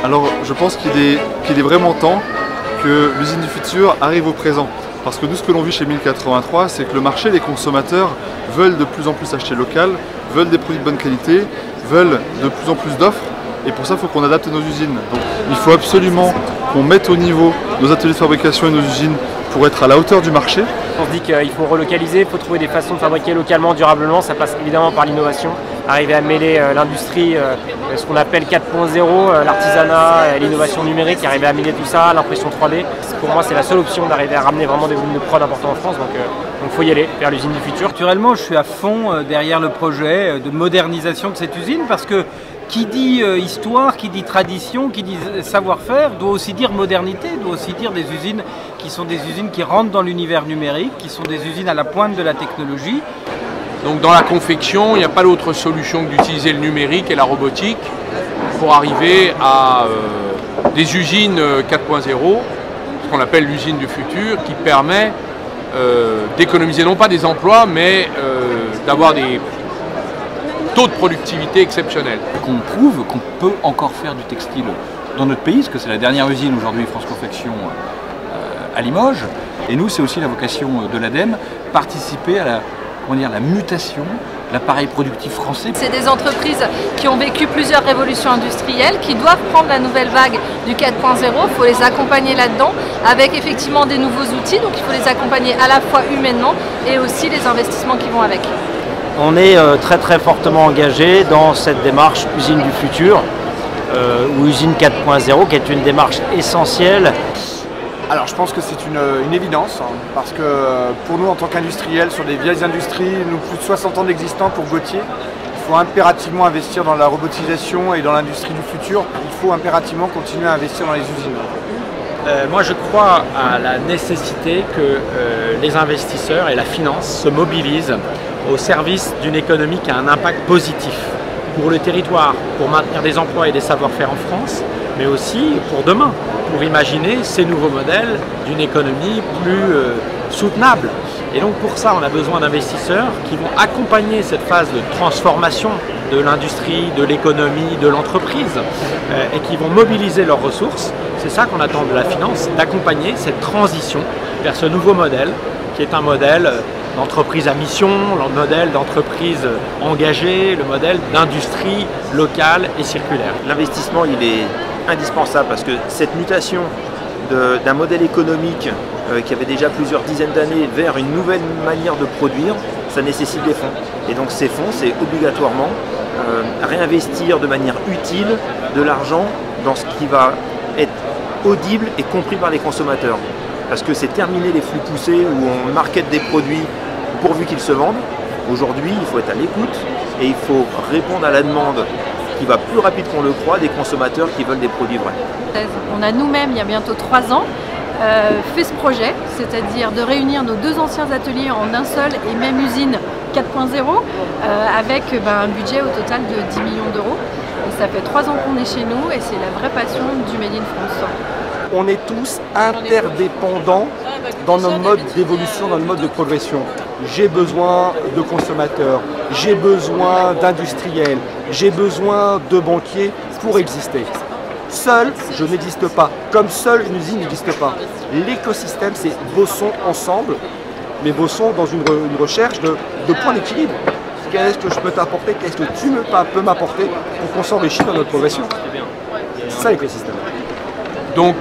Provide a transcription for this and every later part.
Alors je pense qu'il est vraiment temps que l'usine du futur arrive au présent. Parce que nous, ce que l'on vit chez 1083, c'est que le marché, les consommateurs veulent de plus en plus acheter local, veulent des produits de bonne qualité, veulent de plus en plus d'offres. Et pour ça, il faut qu'on adapte nos usines. Donc il faut absolument qu'on mette au niveau nos ateliers de fabrication et nos usines pour être à la hauteur du marché. On se dit qu'il faut relocaliser, il faut trouver des façons de fabriquer localement, durablement. Ça passe évidemment par l'innovation. Arriver à mêler l'industrie, ce qu'on appelle 4.0, l'artisanat, l'innovation numérique, arriver à mêler tout ça, l'impression 3D. Pour moi, c'est la seule option d'arriver à ramener vraiment des volumes de prod importants en France. Donc il faut y aller vers l'usine du futur. Naturellement, je suis à fond derrière le projet de modernisation de cette usine parce que qui dit histoire, qui dit tradition, qui dit savoir-faire, doit aussi dire modernité, doit aussi dire des usines qui sont des usines qui rentrent dans l'univers numérique, qui sont des usines à la pointe de la technologie. Donc dans la confection, il n'y a pas d'autre solution que d'utiliser le numérique et la robotique pour arriver à des usines 4.0, ce qu'on appelle l'usine du futur, qui permet d'économiser non pas des emplois, mais d'avoir des taux de productivité exceptionnels. Qu'on prouve qu'on peut encore faire du textile dans notre pays, parce que c'est la dernière usine aujourd'hui, France Confection, à Limoges. Et nous, c'est aussi la vocation de l'ADEME, participer à la mutation de l'appareil productif français. C'est des entreprises qui ont vécu plusieurs révolutions industrielles, qui doivent prendre la nouvelle vague du 4.0. Il faut les accompagner là-dedans, avec effectivement des nouveaux outils. Donc il faut les accompagner à la fois humainement et aussi les investissements qui vont avec. On est très fortement engagé dans cette démarche usine du futur, ou usine 4.0, qui est une démarche essentielle. Alors je pense que c'est une évidence, hein, parce que pour nous en tant qu'industriels, sur des vieilles industries, nous plus de 60 ans d'existence pour Gauthier, il faut impérativement investir dans la robotisation et dans l'industrie du futur. Il faut impérativement continuer à investir dans les usines. Moi je crois à la nécessité que les investisseurs et la finance se mobilisent au service d'une économie qui a un impact positif pour le territoire, pour maintenir des emplois et des savoir-faire en France, mais aussi pour demain, pour imaginer ces nouveaux modèles d'une économie plus soutenable. Et donc pour ça, on a besoin d'investisseurs qui vont accompagner cette phase de transformation de l'industrie, de l'économie, de l'entreprise, et qui vont mobiliser leurs ressources. C'est ça qu'on attend de la finance, d'accompagner cette transition vers ce nouveau modèle, qui est un modèle d'entreprise à mission, le modèle d'entreprise engagée, le modèle d'industrie locale et circulaire. L'investissement, il est indispensable parce que cette mutation d'un modèle économique qui avait déjà plusieurs dizaines d'années vers une nouvelle manière de produire, ça nécessite des fonds. Et donc ces fonds, c'est obligatoirement réinvestir de manière utile de l'argent dans ce qui va être audible et compris par les consommateurs. Parce que c'est terminer les flux poussés où on market des produits pourvu qu'ils se vendent. Aujourd'hui, il faut être à l'écoute et il faut répondre à la demande qui va plus rapide qu'on le croit des consommateurs qui veulent des produits vrais. On a nous-mêmes, il y a bientôt 3 ans, fait ce projet, c'est-à-dire de réunir nos 2 anciens ateliers en un seul et même usine 4.0 avec un budget au total de 10 millions d'euros. Et ça fait 3 ans qu'on est chez nous et c'est la vraie passion du Made in France. On est tous interdépendants dans nos modes d'évolution, dans nos modes de progression. J'ai besoin de consommateurs, j'ai besoin d'industriels, j'ai besoin de banquiers pour exister. Seul, je n'existe pas. Comme seule une usine n'existe pas. L'écosystème, c'est bossons ensemble, mais bossons dans une recherche de points d'équilibre. Qu'est-ce que je peux t'apporter, qu'est-ce que tu peux m'apporter pour qu'on s'enrichisse dans notre progression. C'est ça l'écosystème. Donc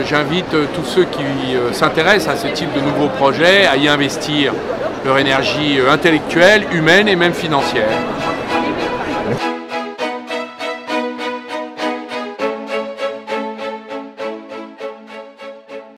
j'invite tous ceux qui s'intéressent à ce type de nouveaux projets à y investir leur énergie intellectuelle, humaine et même financière.